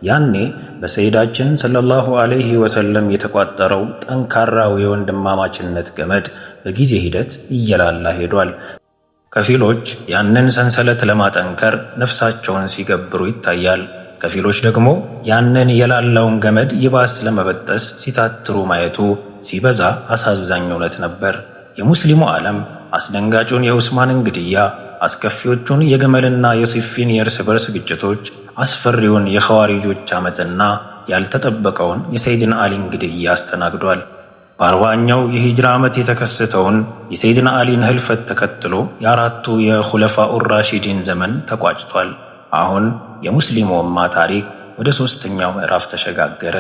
ያኔ በሰይዳችን ሰለላሁ ዐለይሂ ወሰለም የተቋጠረው ጠንካራው የወንድማማችነት ገመድ በጊዜ ሂደት እየላላ ሄዷል። ከፊሎች ያንን ሰንሰለት ለማጠንከር ነፍሳቸውን ሲገብሩ ይታያል። ከፊሎች ደግሞ ያንን የላላውን ገመድ ይባስ ለመበጠስ ሲታትሩ ማየቱ ሲበዛ አሳዛኝ እውነት ነበር። የሙስሊሙ ዓለም አስደንጋጩን የዑስማንን ግድያ፣ አስከፊዎቹን የገመልና የሲፊን የእርስ በርስ ግጭቶች፣ አስፈሪውን የኸዋሪጆች ዓመፅና ያልተጠበቀውን የሰይድና አሊን ግድያ አስተናግዷል። በ40ኛው የሂጅራ ዓመት የተከሰተውን የሰይድና አሊን ህልፈት ተከትሎ የአራቱ የኹለፋኡ ራሺዲን ዘመን ተቋጭቷል። አሁን የሙስሊሙ ኡማ ታሪክ ወደ ሦስተኛው ምዕራፍ ተሸጋገረ።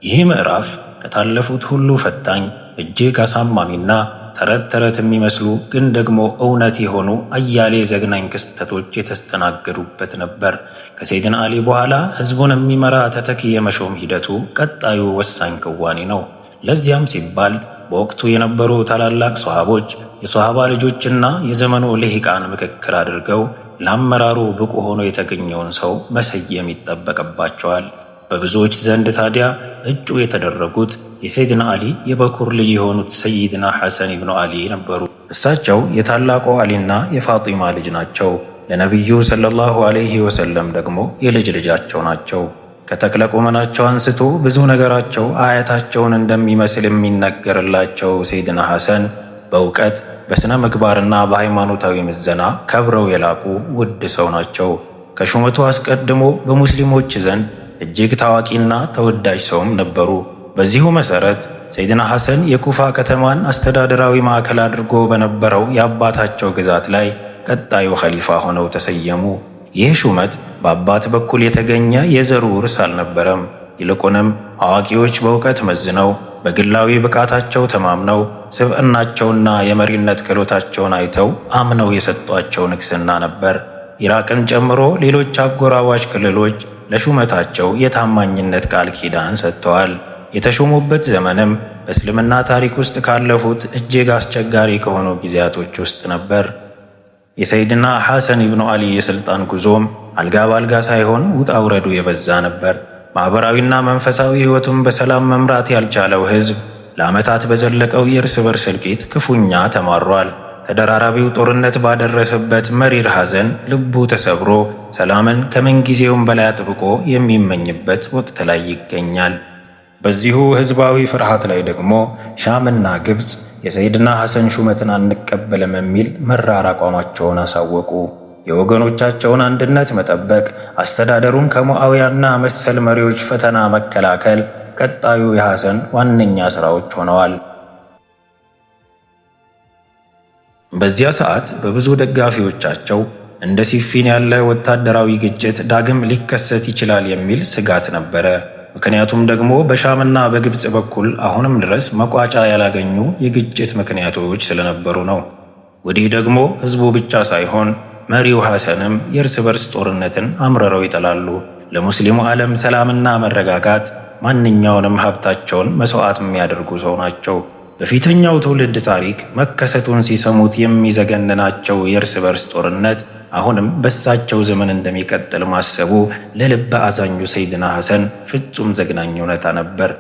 ይህ ምዕራፍ ከታለፉት ሁሉ ፈታኝ፣ እጅግ አሳማሚና ተረት ተረት የሚመስሉ ግን ደግሞ እውነት የሆኑ አያሌ ዘግናኝ ክስተቶች የተስተናገዱበት ነበር። ከሰይድና አሊ በኋላ ህዝቡን የሚመራ ተተኪ የመሾም ሂደቱ ቀጣዩ ወሳኝ ክዋኔ ነው። ለዚያም ሲባል በወቅቱ የነበሩ ታላላቅ ሶሃቦች፣ የሶሃባ ልጆችና የዘመኑ ልሂቃን ምክክር አድርገው ለአመራሩ ብቁ ሆኖ የተገኘውን ሰው መሰየም ይጠበቅባቸዋል። በብዙዎች ዘንድ ታዲያ እጩ የተደረጉት የሰይድና አሊ የበኩር ልጅ የሆኑት ሰይድና ሐሰን ኢብኑ አሊ ነበሩ። እሳቸው የታላቁ አሊና የፋጢማ ልጅ ናቸው። ለነቢዩ ሰለላሁ ዐለይሂ ወሰለም ደግሞ የልጅ ልጃቸው ናቸው። ከተክለ ቁመናቸው አንስቶ ብዙ ነገራቸው አያታቸውን እንደሚመስል የሚነገርላቸው ሰይድና ሐሰን በእውቀት በሥነ ምግባርና በሃይማኖታዊ ምዘና ከብረው የላቁ ውድ ሰው ናቸው። ከሹመቱ አስቀድሞ በሙስሊሞች ዘንድ እጅግ ታዋቂና ተወዳጅ ሰውም ነበሩ። በዚሁ መሠረት ሰይድና ሐሰን የኩፋ ከተማን አስተዳደራዊ ማዕከል አድርጎ በነበረው የአባታቸው ግዛት ላይ ቀጣዩ ኸሊፋ ሆነው ተሰየሙ። ይህ ሹመት በአባት በኩል የተገኘ የዘሩ ውርስ አልነበረም። ይልቁንም አዋቂዎች በእውቀት መዝነው በግላዊ ብቃታቸው ተማምነው ስብዕናቸውና የመሪነት ክህሎታቸውን አይተው አምነው የሰጧቸው ንግሥና ነበር። ኢራቅን ጨምሮ ሌሎች አጎራባች ክልሎች ለሹመታቸው የታማኝነት ቃል ኪዳን ሰጥተዋል። የተሾሙበት ዘመንም በእስልምና ታሪክ ውስጥ ካለፉት እጅግ አስቸጋሪ ከሆኑ ጊዜያቶች ውስጥ ነበር። የሰይድና ሐሰን ኢብኑ አሊ የሥልጣን ጉዞም አልጋ ባልጋ ሳይሆን ውጣ ውረዱ የበዛ ነበር። ማኅበራዊና መንፈሳዊ ሕይወቱን በሰላም መምራት ያልቻለው ሕዝብ ለዓመታት በዘለቀው የእርስ በርስ እልቂት ክፉኛ ተማሯል። ተደራራቢው ጦርነት ባደረሰበት መሪር ሐዘን ልቡ ተሰብሮ ሰላምን ከምንጊዜውም በላይ አጥብቆ የሚመኝበት ወቅት ላይ ይገኛል። በዚሁ ሕዝባዊ ፍርሃት ላይ ደግሞ ሻምና ግብፅ የሰይድና ሐሰን ሹመትን አንቀበልም የሚል መራር አቋማቸውን አሳወቁ። የወገኖቻቸውን አንድነት መጠበቅ፣ አስተዳደሩን ከሙዓዊያና መሰል መሪዎች ፈተና መከላከል ቀጣዩ የሐሰን ዋነኛ ሥራዎች ሆነዋል። በዚያ ሰዓት በብዙ ደጋፊዎቻቸው እንደ ሲፊን ያለ ወታደራዊ ግጭት ዳግም ሊከሰት ይችላል የሚል ስጋት ነበረ። ምክንያቱም ደግሞ በሻምና በግብፅ በኩል አሁንም ድረስ መቋጫ ያላገኙ የግጭት ምክንያቶች ስለነበሩ ነው። ወዲህ ደግሞ ሕዝቡ ብቻ ሳይሆን መሪው ሐሰንም የእርስ በርስ ጦርነትን አምርረው ይጠላሉ። ለሙስሊሙ ዓለም ሰላምና መረጋጋት ማንኛውንም ሀብታቸውን መስዋዕት የሚያደርጉ ሰው ናቸው። በፊተኛው ትውልድ ታሪክ መከሰቱን ሲሰሙት የሚዘገንናቸው የእርስ በርስ ጦርነት አሁንም በሳቸው ዘመን እንደሚቀጥል ማሰቡ ለልበ አዛኙ ሰይድና ሐሰን ፍጹም ዘግናኝ እውነታ ነበር።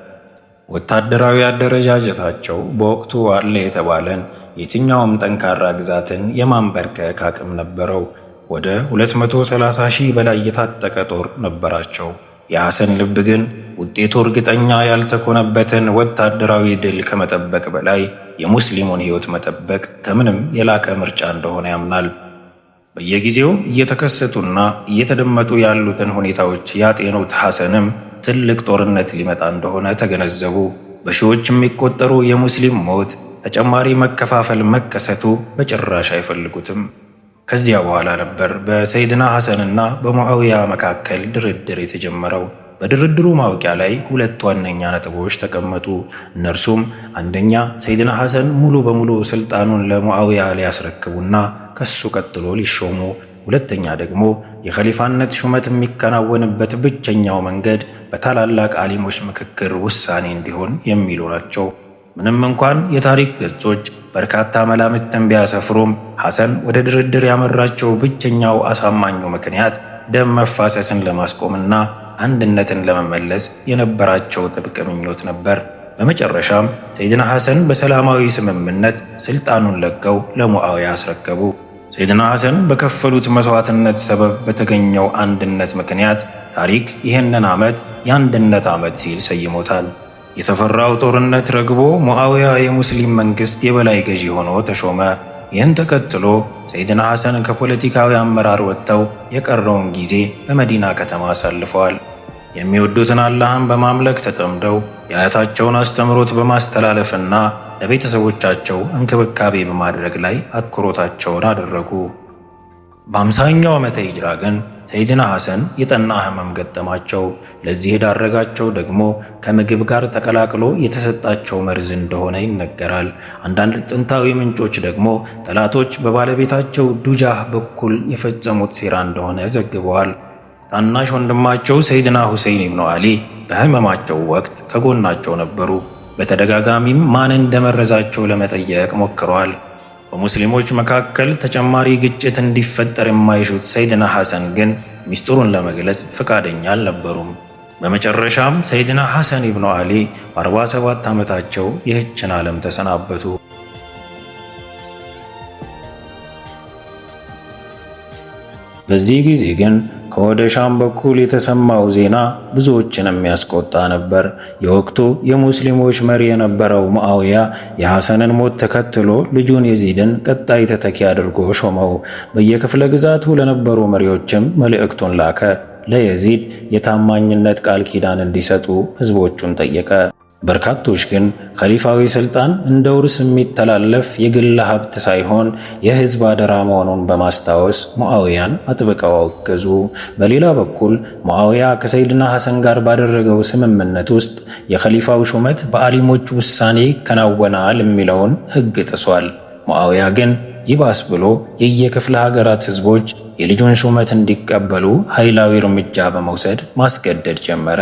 ወታደራዊ አደረጃጀታቸው በወቅቱ አለ የተባለን የትኛውም ጠንካራ ግዛትን የማንበርከክ አቅም ነበረው። ወደ 230 ሺህ በላይ የታጠቀ ጦር ነበራቸው። የሐሰን ልብ ግን ውጤቱ እርግጠኛ ያልተኮነበትን ወታደራዊ ድል ከመጠበቅ በላይ የሙስሊሙን ሕይወት መጠበቅ ከምንም የላቀ ምርጫ እንደሆነ ያምናል። በየጊዜው እየተከሰቱና እየተደመጡ ያሉትን ሁኔታዎች ያጤኑት ሐሰንም ትልቅ ጦርነት ሊመጣ እንደሆነ ተገነዘቡ። በሺዎች የሚቆጠሩ የሙስሊም ሞት፣ ተጨማሪ መከፋፈል መከሰቱ በጭራሽ አይፈልጉትም። ከዚያ በኋላ ነበር በሰይድና ሐሰንና በሙዓዊያ መካከል ድርድር የተጀመረው። በድርድሩ ማውቂያ ላይ ሁለት ዋነኛ ነጥቦች ተቀመጡ። እነርሱም አንደኛ ሰይድና ሐሰን ሙሉ በሙሉ ስልጣኑን ለሙዓዊያ ሊያስረክቡና ከሱ ቀጥሎ ሊሾሙ፣ ሁለተኛ ደግሞ የኸሊፋነት ሹመት የሚከናወንበት ብቸኛው መንገድ በታላላቅ ዓሊሞች ምክክር ውሳኔ እንዲሆን የሚሉ ናቸው። ምንም እንኳን የታሪክ ገጾች በርካታ መላምትን ቢያሰፍሩም ሐሰን ወደ ድርድር ያመራቸው ብቸኛው አሳማኙ ምክንያት ደም መፋሰስን ለማስቆምና አንድነትን ለመመለስ የነበራቸው ጥብቅ ምኞት ነበር። በመጨረሻም ሰይድና ሐሰን በሰላማዊ ስምምነት ስልጣኑን ለቀው ለሙአዊያ አስረከቡ። ሰይድና ሐሰን በከፈሉት መስዋዕትነት ሰበብ በተገኘው አንድነት ምክንያት ታሪክ ይህንን ዓመት የአንድነት ዓመት ሲል ሰይሞታል። የተፈራው ጦርነት ረግቦ ሙአዊያ የሙስሊም መንግሥት የበላይ ገዢ ሆኖ ተሾመ። ይህን ተከትሎ ሰይድና ሐሰን ከፖለቲካዊ አመራር ወጥተው የቀረውን ጊዜ በመዲና ከተማ አሳልፈዋል። የሚወዱትን አላህን በማምለክ ተጠምደው የአያታቸውን አስተምሮት በማስተላለፍና ለቤተሰቦቻቸው እንክብካቤ በማድረግ ላይ አትኩሮታቸውን አደረጉ። በ50ኛው ዓመተ ሂጅራ ግን ሰይድና ሐሰን የጠና ሕመም ገጠማቸው። ለዚህ የዳረጋቸው ደግሞ ከምግብ ጋር ተቀላቅሎ የተሰጣቸው መርዝ እንደሆነ ይነገራል። አንዳንድ ጥንታዊ ምንጮች ደግሞ ጠላቶች በባለቤታቸው ዱጃህ በኩል የፈጸሙት ሴራ እንደሆነ ዘግበዋል። ታናሽ ወንድማቸው ሰይድና ሁሴይን ኢብኑ ዓሊ በሕመማቸው ወቅት ከጎናቸው ነበሩ። በተደጋጋሚም ማን እንደመረዛቸው ለመጠየቅ ሞክረዋል። በሙስሊሞች መካከል ተጨማሪ ግጭት እንዲፈጠር የማይሹት ሰይድና ሐሰን ግን ሚስጥሩን ለመግለጽ ፈቃደኛ አልነበሩም። በመጨረሻም ሰይድና ሐሰን ኢብኑ ዓሊ በ47 ዓመታቸው ይህችን ዓለም ተሰናበቱ። በዚህ ጊዜ ግን ከወደ ሻም በኩል የተሰማው ዜና ብዙዎችን የሚያስቆጣ ነበር። የወቅቱ የሙስሊሞች መሪ የነበረው ሙአዊያ የሐሰንን ሞት ተከትሎ ልጁን የዚድን ቀጣይ ተተኪ አድርጎ ሾመው። በየክፍለ ግዛቱ ለነበሩ መሪዎችም መልእክቱን ላከ። ለየዚድ የታማኝነት ቃል ኪዳን እንዲሰጡ ሕዝቦቹን ጠየቀ። በርካቶች ግን ኸሊፋዊ ስልጣን እንደ ውርስ የሚተላለፍ የግል ሀብት ሳይሆን የሕዝብ አደራ መሆኑን በማስታወስ ሙአዊያን አጥብቀው አወገዙ። በሌላ በኩል ሙአዊያ ከሰይድና ሐሰን ጋር ባደረገው ስምምነት ውስጥ የኸሊፋው ሹመት በአሊሞች ውሳኔ ይከናወናል የሚለውን ሕግ ጥሷል። ሙአዊያ ግን ይባስ ብሎ የየክፍለ ሀገራት ሕዝቦች የልጁን ሹመት እንዲቀበሉ ኃይላዊ እርምጃ በመውሰድ ማስገደድ ጀመረ።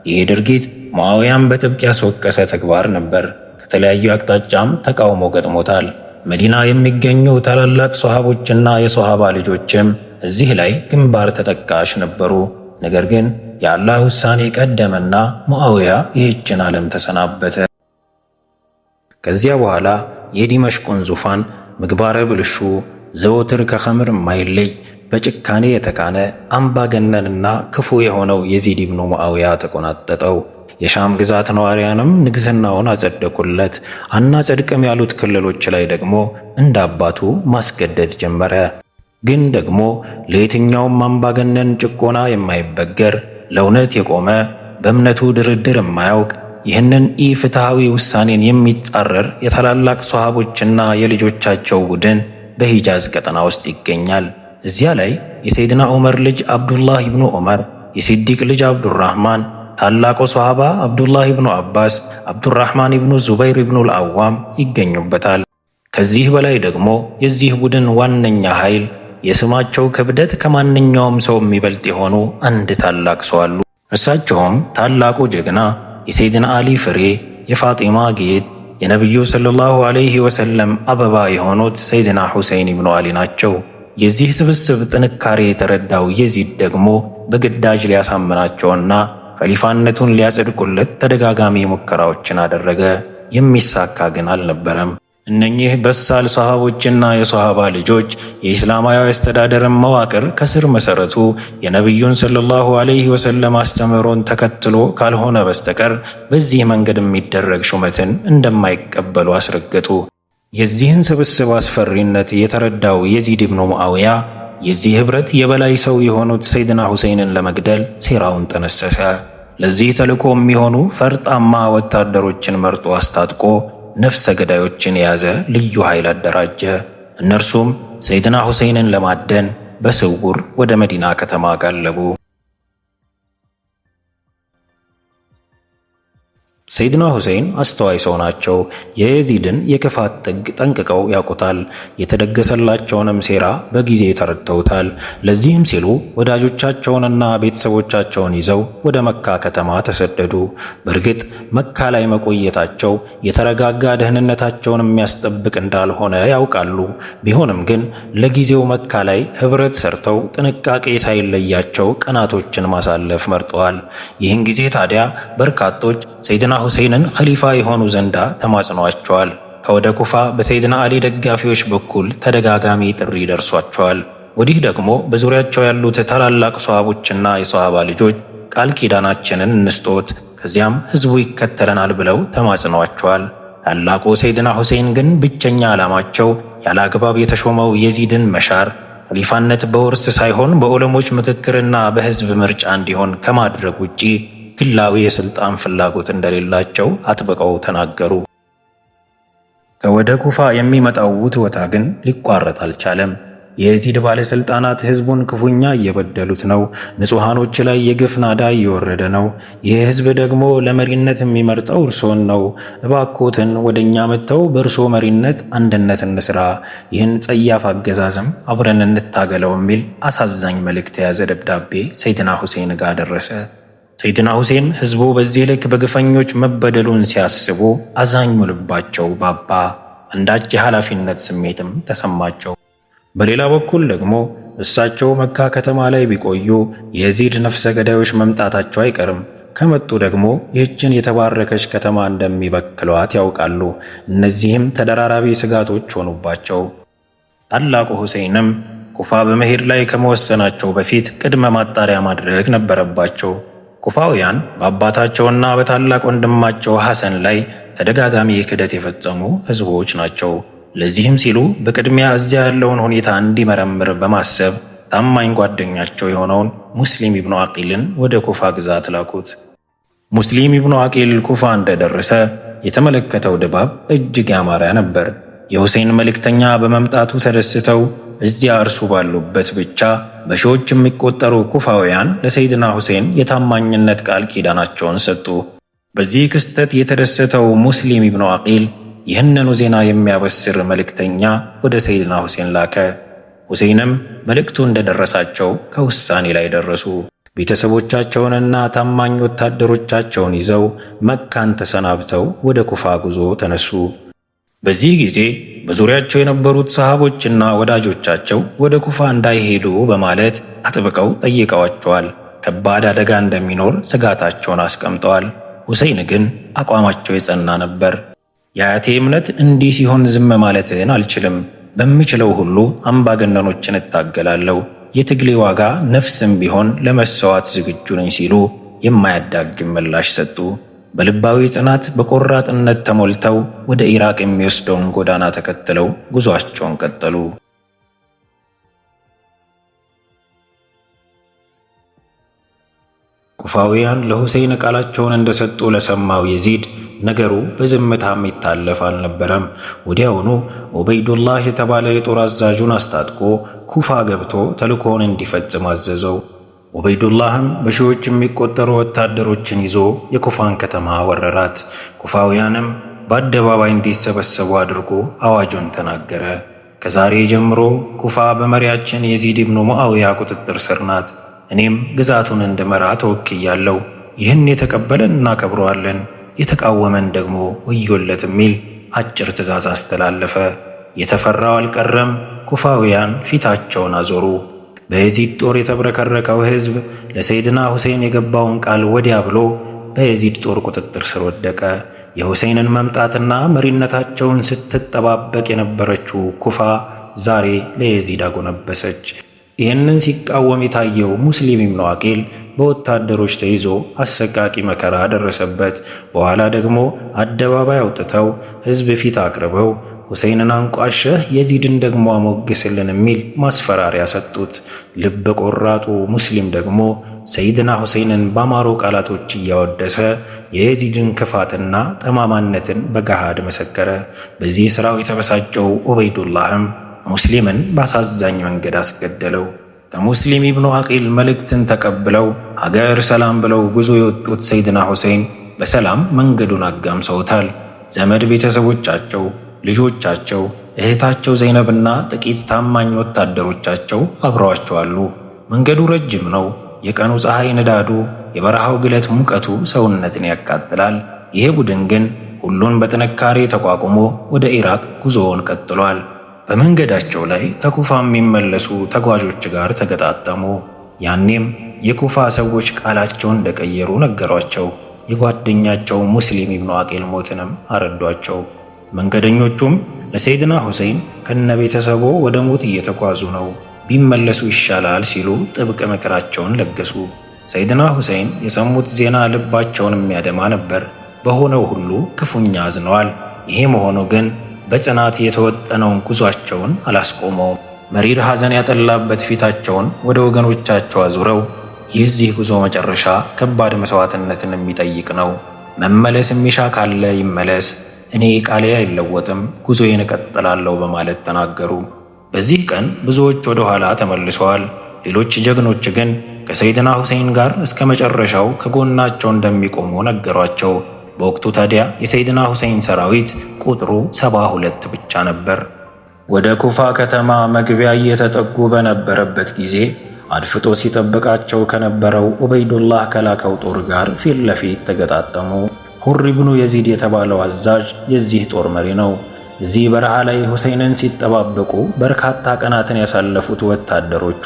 ይህ ድርጊት ሙአዊያን በጥብቅ ያስወቀሰ ተግባር ነበር። ከተለያዩ አቅጣጫም ተቃውሞ ገጥሞታል። መዲና የሚገኙ ታላላቅ ሶሃቦችና የሶሃባ ልጆችም እዚህ ላይ ግንባር ተጠቃሽ ነበሩ። ነገር ግን የአላህ ውሳኔ ቀደመና ሙአዊያ ይህችን ዓለም ተሰናበተ። ከዚያ በኋላ የዲመሽቁን ዙፋን ምግባረ ብልሹ፣ ዘወትር ከኸምር የማይለይ በጭካኔ የተካነ አምባገነንና ክፉ የሆነው የዚድ ኢብኑ ሙአዊያ ተቆናጠጠው። የሻም ግዛት ነዋሪያንም ንግሥናውን አጸደቁለት። አናጸድቅም ያሉት ክልሎች ላይ ደግሞ እንደ አባቱ ማስገደድ ጀመረ። ግን ደግሞ ለየትኛውም አምባገነን ጭቆና የማይበገር ለእውነት የቆመ በእምነቱ ድርድር የማያውቅ ይህንን ኢፍትሐዊ ውሳኔን የሚጻረር የታላላቅ ሶሃቦችና የልጆቻቸው ቡድን በሂጃዝ ቀጠና ውስጥ ይገኛል። እዚያ ላይ የሰይድና ዑመር ልጅ አብዱላህ ኢብኑ ዑመር፣ የሲዲቅ ልጅ አብዱራህማን፣ ታላቁ ሶሃባ አብዱላህ ኢብኑ አባስ፣ አብዱራህማን ኢብኑ ዙበይር ኢብኑ አልአዋም ይገኙበታል። ከዚህ በላይ ደግሞ የዚህ ቡድን ዋነኛ ኃይል የስማቸው ክብደት ከማንኛውም ሰው የሚበልጥ የሆኑ አንድ ታላቅ ሰው አሉ። እሳቸውም ታላቁ ጀግና የሰይድና አሊ ፍሬ፣ የፋጢማ ጌጥ፣ የነቢዩ ሰለላሁ ዐለይሂ ወሰለም አበባ የሆኑት ሰይድና ሁሴይን ኢብኑ ዓሊ ናቸው። የዚህ ስብስብ ጥንካሬ የተረዳው የዚድ ደግሞ በግዳጅ ሊያሳምናቸውና ኸሊፋነቱን ሊያጸድቁለት ተደጋጋሚ ሙከራዎችን አደረገ። የሚሳካ ግን አልነበረም። እነኚህ በሳል ሶሃቦችና የሶሃባ ልጆች የኢስላማዊ አስተዳደርን መዋቅር ከስር መሰረቱ የነቢዩን ሰለላሁ ዐለይሂ ወሰለም አስተምህሮን ተከትሎ ካልሆነ በስተቀር በዚህ መንገድ የሚደረግ ሹመትን እንደማይቀበሉ አስረገጡ። የዚህን ስብስብ አስፈሪነት የተረዳው የዚድ ኢብኑ ሙአዊያ የዚህ ኅብረት የበላይ ሰው የሆኑት ሰይድና ሁሴይንን ለመግደል ሴራውን ጠነሰሰ። ለዚህ ተልእኮ የሚሆኑ ፈርጣማ ወታደሮችን መርጦ አስታጥቆ ነፍሰ ገዳዮችን የያዘ ልዩ ኃይል አደራጀ። እነርሱም ሰይድና ሁሴይንን ለማደን በስውር ወደ መዲና ከተማ ጋለቡ። ሰይድና ሁሴን አስተዋይ ሰው ናቸው። የየዚድን የክፋት ጥግ ጠንቅቀው ያውቁታል። የተደገሰላቸውንም ሴራ በጊዜ ተረድተውታል። ለዚህም ሲሉ ወዳጆቻቸውንና ቤተሰቦቻቸውን ይዘው ወደ መካ ከተማ ተሰደዱ። በእርግጥ መካ ላይ መቆየታቸው የተረጋጋ ደህንነታቸውን የሚያስጠብቅ እንዳልሆነ ያውቃሉ። ቢሆንም ግን ለጊዜው መካ ላይ ህብረት ሰርተው ጥንቃቄ ሳይለያቸው ቀናቶችን ማሳለፍ መርጠዋል። ይህን ጊዜ ታዲያ በርካቶች ሰይድና ሁሴንን ኸሊፋ የሆኑ ዘንዳ ተማጽኗቸዋል። ከወደ ኩፋ በሰይድና አሊ ደጋፊዎች በኩል ተደጋጋሚ ጥሪ ደርሷቸዋል። ወዲህ ደግሞ በዙሪያቸው ያሉት ታላላቅ ሷሃቦችና የሷሃባ ልጆች ቃል ኪዳናችንን እንስጦት ከዚያም ህዝቡ ይከተለናል ብለው ተማጽኗቸዋል። ታላቁ ሰይድና ሁሴን ግን ብቸኛ ዓላማቸው ያለ አግባብ የተሾመው የዚድን መሻር ኸሊፋነት በውርስ ሳይሆን በዑለሞች ምክክርና በህዝብ ምርጫ እንዲሆን ከማድረግ ውጪ ግላዊ የስልጣን ፍላጎት እንደሌላቸው አጥብቀው ተናገሩ። ከወደ ኩፋ የሚመጣው ውትወታ ግን ሊቋረጥ አልቻለም። የየዚድ ባለስልጣናት ህዝቡን ክፉኛ እየበደሉት ነው። ንጹሃኖች ላይ የግፍ ናዳ እየወረደ ነው። ይህ ህዝብ ደግሞ ለመሪነት የሚመርጠው እርሶን ነው። እባኮትን ወደኛ መጥተው በእርሶ መሪነት አንድነት እንስራ፣ ይህን ጸያፍ አገዛዝም አብረን እንታገለው የሚል አሳዛኝ መልእክት የያዘ ደብዳቤ ሰይድና ሁሴን ጋር ደረሰ። ሰይድና ሁሴን ህዝቡ በዚህ ልክ በግፈኞች መበደሉን ሲያስቡ አዛኙ ልባቸው ባባ፣ አንዳች የኃላፊነት ስሜትም ተሰማቸው። በሌላ በኩል ደግሞ እሳቸው መካ ከተማ ላይ ቢቆዩ የየዚድ ነፍሰ ገዳዮች መምጣታቸው አይቀርም። ከመጡ ደግሞ ይህችን የተባረከች ከተማ እንደሚበክሏት ያውቃሉ። እነዚህም ተደራራቢ ስጋቶች ሆኑባቸው። ታላቁ ሁሴንም ኩፋ በመሄድ ላይ ከመወሰናቸው በፊት ቅድመ ማጣሪያ ማድረግ ነበረባቸው። ኩፋውያን በአባታቸውና በታላቅ ወንድማቸው ሐሰን ላይ ተደጋጋሚ ክህደት የፈጸሙ ህዝቦች ናቸው። ለዚህም ሲሉ በቅድሚያ እዚያ ያለውን ሁኔታ እንዲመረምር በማሰብ ታማኝ ጓደኛቸው የሆነውን ሙስሊም ኢብኑ አቂልን ወደ ኩፋ ግዛት ላኩት። ሙስሊም ኢብኑ አቂል ኩፋ እንደደረሰ የተመለከተው ድባብ እጅግ ያማረ ነበር። የሁሴን መልእክተኛ በመምጣቱ ተደስተው እዚያ እርሱ ባሉበት ብቻ በሺዎች የሚቆጠሩ ኩፋውያን ለሰይድና ሁሴን የታማኝነት ቃል ኪዳናቸውን ሰጡ። በዚህ ክስተት የተደሰተው ሙስሊም ኢብኑ አቂል ይህንኑ ዜና የሚያበስር መልእክተኛ ወደ ሰይድና ሁሴን ላከ። ሁሴንም መልእክቱ እንደደረሳቸው ከውሳኔ ላይ ደረሱ። ቤተሰቦቻቸውንና ታማኝ ወታደሮቻቸውን ይዘው መካን ተሰናብተው ወደ ኩፋ ጉዞ ተነሱ። በዚህ ጊዜ በዙሪያቸው የነበሩት ሰሃቦችና ወዳጆቻቸው ወደ ኩፋ እንዳይሄዱ በማለት አጥብቀው ጠይቀዋቸዋል። ከባድ አደጋ እንደሚኖር ስጋታቸውን አስቀምጠዋል። ሁሴን ግን አቋማቸው የጸና ነበር። የአያቴ እምነት እንዲህ ሲሆን ዝም ማለትን አልችልም፣ በምችለው ሁሉ አምባገነኖችን እታገላለሁ፣ የትግሌ ዋጋ ነፍስም ቢሆን ለመሰዋት ዝግጁ ነኝ ሲሉ የማያዳግም ምላሽ ሰጡ። በልባዊ ጽናት በቆራጥነት ተሞልተው ወደ ኢራቅ የሚወስደውን ጎዳና ተከትለው ጉዞአቸውን ቀጠሉ። ኩፋውያን ለሁሴን ቃላቸውን እንደሰጡ ለሰማው የዚድ ነገሩ በዝምታ የሚታለፍ አልነበረም። ወዲያውኑ ዑበይዱላህ የተባለ የጦር አዛዡን አስታጥቆ ኩፋ ገብቶ ተልእኮውን እንዲፈጽም አዘዘው። ዑበይዱላህም በሺዎች የሚቆጠሩ ወታደሮችን ይዞ የኩፋን ከተማ ወረራት። ኩፋውያንም በአደባባይ እንዲሰበሰቡ አድርጎ አዋጁን ተናገረ። ከዛሬ ጀምሮ ኩፋ በመሪያችን የዚድ ኢብኑ ሙዓዊያ ቁጥጥር ስር ናት። እኔም ግዛቱን እንድመራ ተወክያለሁ። ይህን የተቀበለን እናከብረዋለን፣ የተቃወመን ደግሞ ወዮለት የሚል አጭር ትእዛዝ አስተላለፈ። የተፈራው አልቀረም። ኩፋውያን ፊታቸውን አዞሩ። በየዚድ ጦር የተብረከረከው ሕዝብ ለሰይድና ሁሴን የገባውን ቃል ወዲያ ብሎ በየዚድ ጦር ቁጥጥር ስር ወደቀ። የሁሴንን መምጣትና መሪነታቸውን ስትጠባበቅ የነበረችው ኩፋ ዛሬ ለየዚድ አጎነበሰች። ይህንን ሲቃወም የታየው ሙስሊም ኢብኑ አቂል በወታደሮች ተይዞ አሰቃቂ መከራ ደረሰበት። በኋላ ደግሞ አደባባይ አውጥተው ሕዝብ ፊት አቅርበው ሁሴንን አንቋሸህ የዚድን ደግሞ አሞግስልን የሚል ማስፈራሪያ ሰጡት። ልብ ቆራጡ ሙስሊም ደግሞ ሰይድና ሁሴንን ባማሩ ቃላቶች እያወደሰ የየዚድን ክፋትና ጠማማነትን በገሃድ መሰከረ። በዚህ ሥራው የተበሳጨው ዑበይዱላህም ሙስሊምን በአሳዛኝ መንገድ አስገደለው። ከሙስሊም ኢብኑ አቂል መልእክትን ተቀብለው ሀገር ሰላም ብለው ጉዞ የወጡት ሰይድና ሁሴን በሰላም መንገዱን አጋምሰውታል። ዘመድ ቤተሰቦቻቸው፣ ልጆቻቸው፣ እህታቸው ዘይነብና ጥቂት ታማኝ ወታደሮቻቸው አብረዋቸው አሉ። መንገዱ ረጅም ነው። የቀኑ ፀሐይ ንዳዱ፣ የበረሃው ግለት ሙቀቱ ሰውነትን ያቃጥላል። ይሄ ቡድን ግን ሁሉን በጥንካሬ ተቋቁሞ ወደ ኢራቅ ጉዞውን ቀጥሏል። በመንገዳቸው ላይ ከኩፋ የሚመለሱ ተጓዦች ጋር ተገጣጠሙ። ያኔም የኩፋ ሰዎች ቃላቸውን እንደቀየሩ ነገሯቸው። የጓደኛቸው ሙስሊም ኢብኑ አቂል ሞትንም አረዷቸው። መንገደኞቹም ለሰይድና ሁሴን ከነ ቤተሰቦ ወደ ሞት እየተጓዙ ነው፣ ቢመለሱ ይሻላል ሲሉ ጥብቅ ምክራቸውን ለገሱ። ሰይድና ሁሴን የሰሙት ዜና ልባቸውን የሚያደማ ነበር። በሆነው ሁሉ ክፉኛ አዝነዋል። ይሄ መሆኑ ግን በጽናት የተወጠነውን ጉዟቸውን አላስቆመውም። መሪር ሐዘን ያጠላበት ፊታቸውን ወደ ወገኖቻቸው አዙረው የዚህ ጉዞ መጨረሻ ከባድ መስዋዕትነትን የሚጠይቅ ነው፣ መመለስ የሚሻ ካለ ይመለስ፣ እኔ ቃሌ አይለወጥም፣ ጉዞዬን እቀጥላለሁ በማለት ተናገሩ። በዚህ ቀን ብዙዎች ወደ ኋላ ተመልሰዋል። ሌሎች ጀግኖች ግን ከሰይድና ሁሴን ጋር እስከ መጨረሻው ከጎናቸው እንደሚቆሙ ነገሯቸው። በወቅቱ ታዲያ የሰይድና ሁሴን ሰራዊት ቁጥሩ 72 ብቻ ነበር። ወደ ኩፋ ከተማ መግቢያ እየተጠጉ በነበረበት ጊዜ አድፍጦ ሲጠብቃቸው ከነበረው ኡበይዱላህ ከላከው ጦር ጋር ፊት ለፊት ተገጣጠሙ። ሁር ኢብኑ የዚድ የተባለው አዛዥ የዚህ ጦር መሪ ነው። እዚህ በረሃ ላይ ሁሴንን ሲጠባበቁ በርካታ ቀናትን ያሳለፉት ወታደሮቹ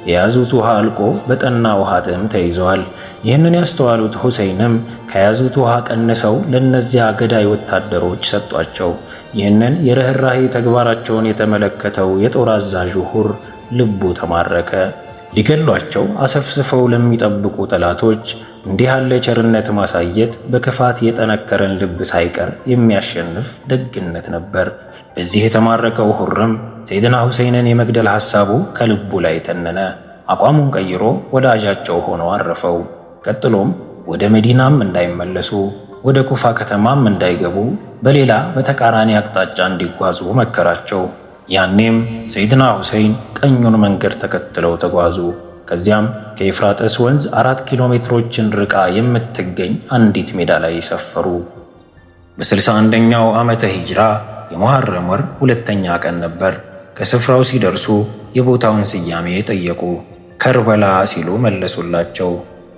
የያዙት ውሃ አልቆ በጠና ውሃ ጥም ተይዘዋል። ይህንን ያስተዋሉት ሁሴንም ከያዙት ውሃ ቀንሰው ለነዚያ ገዳይ ወታደሮች ሰጧቸው። ይህንን የርኅራኄ ተግባራቸውን የተመለከተው የጦር አዛዡ ሁር ልቡ ተማረከ። ሊገሏቸው አሰፍስፈው ለሚጠብቁ ጠላቶች እንዲህ ያለ ቸርነት ማሳየት በክፋት የጠነከረን ልብ ሳይቀር የሚያሸንፍ ደግነት ነበር። በዚህ የተማረከው ሁርም ሰይድና ሁሴንን የመግደል ሐሳቡ ከልቡ ላይ ተነነ። አቋሙን ቀይሮ ወዳጃቸው ሆኖ አረፈው። ቀጥሎም ወደ መዲናም እንዳይመለሱ፣ ወደ ኩፋ ከተማም እንዳይገቡ በሌላ በተቃራኒ አቅጣጫ እንዲጓዙ መከራቸው። ያኔም ሰይድና ሁሴን ቀኙን መንገድ ተከትለው ተጓዙ። ከዚያም ከኤፍራጥስ ወንዝ 4 ኪሎ ሜትሮችን ርቃ የምትገኝ አንዲት ሜዳ ላይ ሰፈሩ። በ61ኛው ዓመተ ሂጅራ የሙሐረም ወር 2ኛ ቀን ነበር። ከስፍራው ሲደርሱ የቦታውን ስያሜ ጠየቁ። ከርበላ ሲሉ መለሱላቸው።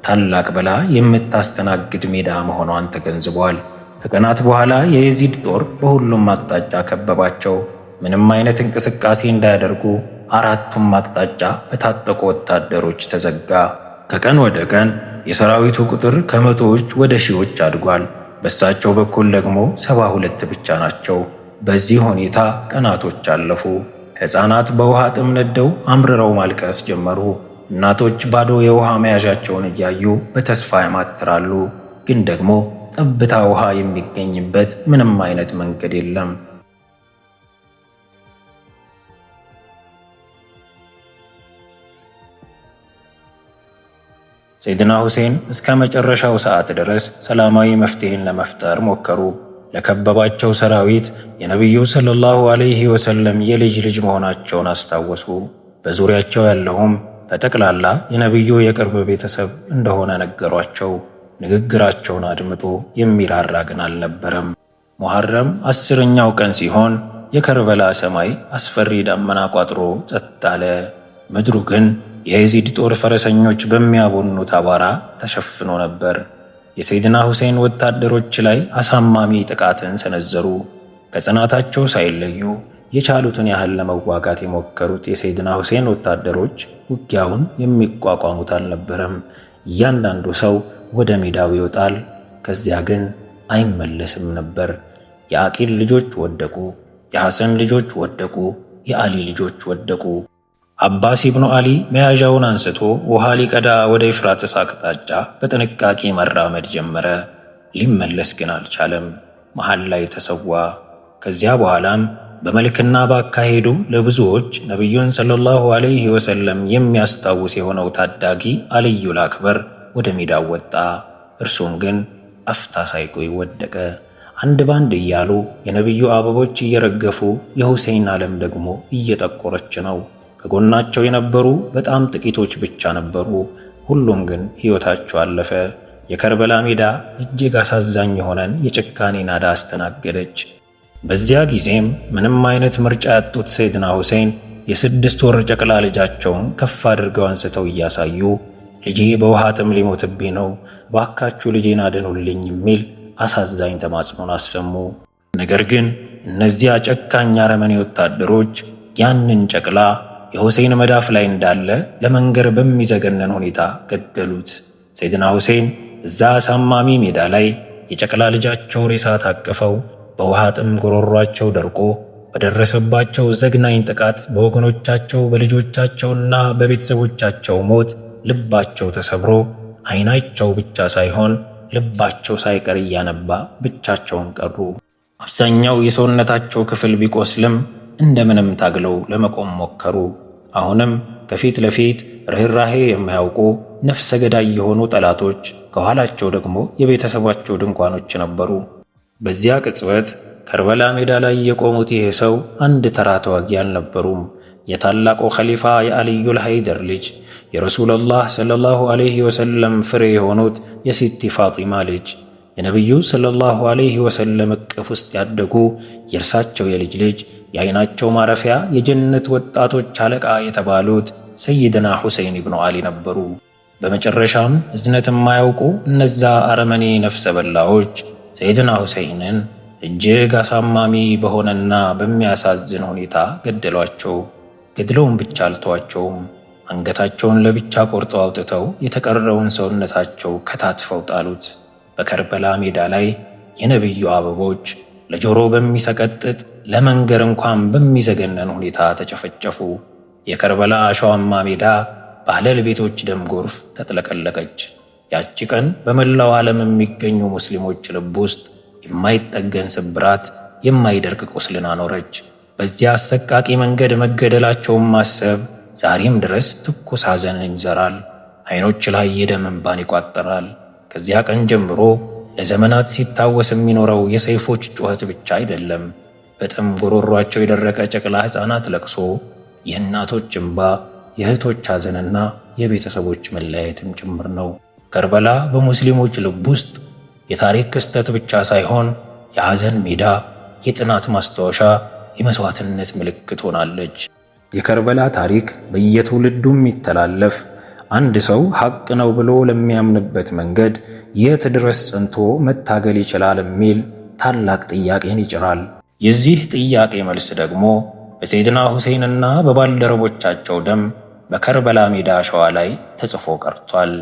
ታላቅ በላ የምታስተናግድ ሜዳ መሆኗን ተገንዝበዋል። ከቀናት በኋላ የየዚድ ጦር በሁሉም አቅጣጫ ከበባቸው። ምንም አይነት እንቅስቃሴ እንዳያደርጉ አራቱም አቅጣጫ በታጠቁ ወታደሮች ተዘጋ። ከቀን ወደ ቀን የሰራዊቱ ቁጥር ከመቶዎች ወደ ሺዎች አድጓል። በእሳቸው በኩል ደግሞ 72 ብቻ ናቸው። በዚህ ሁኔታ ቀናቶች አለፉ። ሕፃናት በውሃ ጥም ነደው አምርረው ማልቀስ ጀመሩ። እናቶች ባዶ የውሃ መያዣቸውን እያዩ በተስፋ ያማትራሉ። ግን ደግሞ ጠብታ ውሃ የሚገኝበት ምንም አይነት መንገድ የለም። ሰይድና ሁሴን እስከ መጨረሻው ሰዓት ድረስ ሰላማዊ መፍትሄን ለመፍጠር ሞከሩ። ለከበባቸው ሰራዊት የነቢዩ ሰለላሁ ዐለይሂ ወሰለም የልጅ ልጅ መሆናቸውን አስታወሱ። በዙሪያቸው ያለውም በጠቅላላ የነቢዩ የቅርብ ቤተሰብ እንደሆነ ነገሯቸው። ንግግራቸውን አድምጦ የሚራራ ግን አልነበረም። ሙሐረም 10ኛው ቀን ሲሆን የከርበላ ሰማይ አስፈሪ ደመና ቋጥሮ ጸጥ አለ። ምድሩ ግን የየዚድ ጦር ፈረሰኞች በሚያቦኑት አቧራ ተሸፍኖ ነበር። የሰይድና ሁሴን ወታደሮች ላይ አሳማሚ ጥቃትን ሰነዘሩ። ከጽናታቸው ሳይለዩ የቻሉትን ያህል ለመዋጋት የሞከሩት የሰይድና ሁሴን ወታደሮች ውጊያውን የሚቋቋሙት አልነበረም። እያንዳንዱ ሰው ወደ ሜዳው ይወጣል፣ ከዚያ ግን አይመለስም ነበር። የአቂል ልጆች ወደቁ፣ የሐሰን ልጆች ወደቁ፣ የአሊ ልጆች ወደቁ። አባስ ኢብኑ አሊ መያዣውን አንስቶ ውሃ ሊቀዳ ወደ ኤፍራጥስ አቅጣጫ በጥንቃቄ መራመድ ጀመረ። ሊመለስ ግን አልቻለም። መሃል ላይ ተሰዋ። ከዚያ በኋላም በመልክና ባካሄዱ ለብዙዎች ነቢዩን ሰለላሁ ዐለይሂ ወሰለም የሚያስታውስ የሆነው ታዳጊ አልዩል አክበር ወደ ሜዳው ወጣ። እርሱም ግን አፍታ ሳይቆይ ወደቀ። አንድ ባንድ እያሉ የነቢዩ አበቦች እየረገፉ የሁሴን ዓለም ደግሞ እየጠቆረች ነው። ከጎናቸው የነበሩ በጣም ጥቂቶች ብቻ ነበሩ። ሁሉም ግን ሕይወታቸው አለፈ። የከርበላ ሜዳ እጅግ አሳዛኝ የሆነን የጭካኔ ናዳ አስተናገደች። በዚያ ጊዜም ምንም አይነት ምርጫ ያጡት ሰይድና ሁሴን የ6 ወር ጨቅላ ልጃቸውን ከፍ አድርገው አንስተው እያሳዩ ልጄ በውሃ ጥም ሊሞትብኝ ነው፣ ባካችሁ ልጄን አድኑልኝ የሚል አሳዛኝ ተማጽኖን አሰሙ። ነገር ግን እነዚያ ጨካኝ አረመኔ ወታደሮች ያንን ጨቅላ የሁሴን መዳፍ ላይ እንዳለ ለመንገር በሚዘገነን ሁኔታ ገደሉት። ሰይድና ሁሴን እዛ አሳማሚ ሜዳ ላይ የጨቅላ ልጃቸው ሬሳ ታቅፈው በውሃ ጥም ጉሮሯቸው ደርቆ በደረሰባቸው ዘግናኝ ጥቃት በወገኖቻቸው በልጆቻቸውና በቤተሰቦቻቸው ሞት ልባቸው ተሰብሮ ዓይናቸው ብቻ ሳይሆን ልባቸው ሳይቀር እያነባ ብቻቸውን ቀሩ። አብዛኛው የሰውነታቸው ክፍል ቢቆስልም እንደምንም ታግለው ለመቆም ሞከሩ። አሁንም ከፊት ለፊት ርኅራኄ የማያውቁ ነፍሰ ገዳይ የሆኑ ጠላቶች፣ ከኋላቸው ደግሞ የቤተሰባቸው ድንኳኖች ነበሩ። በዚያ ቅጽበት ከርበላ ሜዳ ላይ የቆሙት ይሄ ሰው አንድ ተራ ተዋጊ አልነበሩም። የታላቁ ኸሊፋ የአልዩል ሀይደር ልጅ የረሱላላህ ሰለላሁ ዐለይሂ ወሰለም ፍሬ የሆኑት የሲቲ ፋጢማ ልጅ የነቢዩ ሰለላሁ ዐለይሂ ወሰለም እቅፍ ውስጥ ያደጉ የእርሳቸው የልጅ ልጅ የዓይናቸው ማረፊያ የጀነት ወጣቶች አለቃ የተባሉት ሰይድና ሁሴን ኢብኑ ዓሊ ነበሩ። በመጨረሻም እዝነት የማያውቁ እነዛ አረመኔ ነፍሰ በላዎች ሰይድና ሁሴንን እጅግ አሳማሚ በሆነና በሚያሳዝን ሁኔታ ገደሏቸው። ገድለውም ብቻ አልተዋቸውም። አንገታቸውን ለብቻ ቆርጠው አውጥተው የተቀረውን ሰውነታቸው ከታትፈው ጣሉት። በከርበላ ሜዳ ላይ የነቢዩ አበቦች ለጆሮ በሚሰቀጥጥ ለመንገር እንኳን በሚዘገነን ሁኔታ ተጨፈጨፉ። የከርበላ አሸዋማ ሜዳ በአለል ቤቶች ደም ጎርፍ ተጥለቀለቀች። ያቺ ቀን በመላው ዓለም የሚገኙ ሙስሊሞች ልብ ውስጥ የማይጠገን ስብራት፣ የማይደርቅ ቁስልን አኖረች። በዚያ አሰቃቂ መንገድ መገደላቸውን ማሰብ ዛሬም ድረስ ትኩስ ሐዘንን ይዘራል። ዓይኖች ላይ የደም እንባን ይቋጠራል። ከዚያ ቀን ጀምሮ ለዘመናት ሲታወስ የሚኖረው የሰይፎች ጩኸት ብቻ አይደለም፣ በጥም ጉሮሯቸው የደረቀ ጨቅላ ሕፃናት ለቅሶ፣ የእናቶች እንባ፣ የእህቶች ሐዘንና የቤተሰቦች መለያየትም ጭምር ነው። ከርበላ በሙስሊሞች ልብ ውስጥ የታሪክ ክስተት ብቻ ሳይሆን የሐዘን ሜዳ፣ የጽናት ማስታወሻ፣ የመሥዋዕትነት ምልክት ሆናለች። የከርበላ ታሪክ በየትውልዱ የሚተላለፍ አንድ ሰው ሐቅ ነው ብሎ ለሚያምንበት መንገድ የት ድረስ ጸንቶ መታገል ይችላል የሚል ታላቅ ጥያቄን ይጭራል። የዚህ ጥያቄ መልስ ደግሞ በሰይድና ሁሴንና በባልደረቦቻቸው ደም በከርበላ ሜዳ አሸዋ ላይ ተጽፎ ቀርቷል።